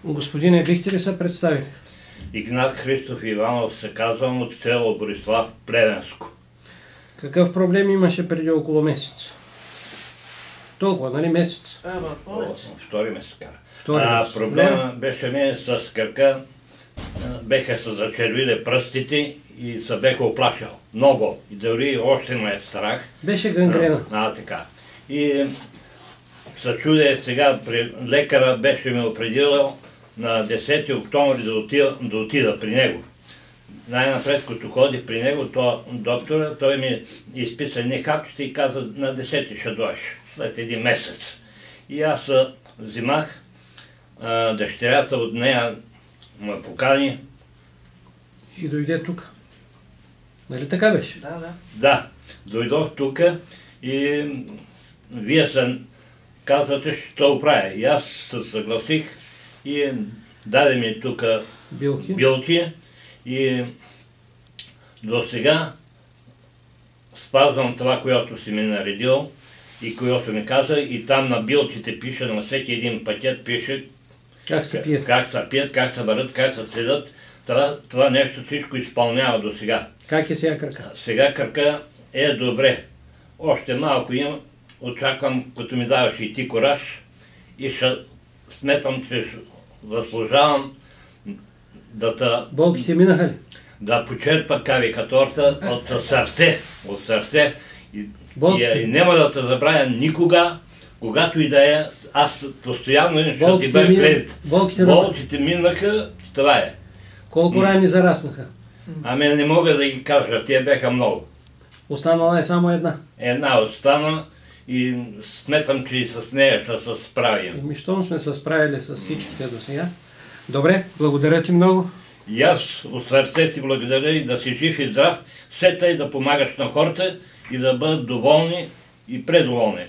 Господине, бихте ли се представили? Игнат Христов Иванов се казвам, от село Борислав, Плевенско. Какъв проблем имаше преди около месец? Толкова, нали месец? Втори месец кара. Проблема беше ми с кръка, беха се зачервили пръстите и се беха оплашал. Много. И дори още ме е страх. Беше гангрена. Така. И се чудя сега, лекара беше ме определил на 10 октомври да отида при него. Най-напред, като ходих при него, доктора, той ми изписа едни хапчета и каза, на 10 ще дойдеш, след един месец. И аз взимах, дъщерята от нея ме покани. И дойде тук. Нали така беше? Да, дойдох тук и вие казвате, ще то оправя. И аз се съгласих и даде ми тук билки и до сега спазвам това, което си ми наредил и което ми каза, и там на билките пише, на всеки един пакет пише как се пият, как се варят, как се седат. Това нещо всичко изпълнява до сега. Как е сега кръка? Сега кръка е добре. Още малко имам, очаквам, като ми даваш и ти кораж, и ще сметам, че заслужавам болките минаха ли? Да почерпа кавикаторта от сърце. И няма да те забравя никога, когато и да е, аз постоянно ще ти бъда кредит. Болките минаха, това е. Колко рани зараснаха? Ами не мога да ги кажа, тия беха много. Останала е само една? Една остана и сметам, че и с нея ще се справим. Щом сме се справили с всичките до сега. Добре, благодаря ти много. И аз от сърце ти благодаря и да си жив и здрав, все тъй да помагаш на хората и да бъдат доволни и предоволни.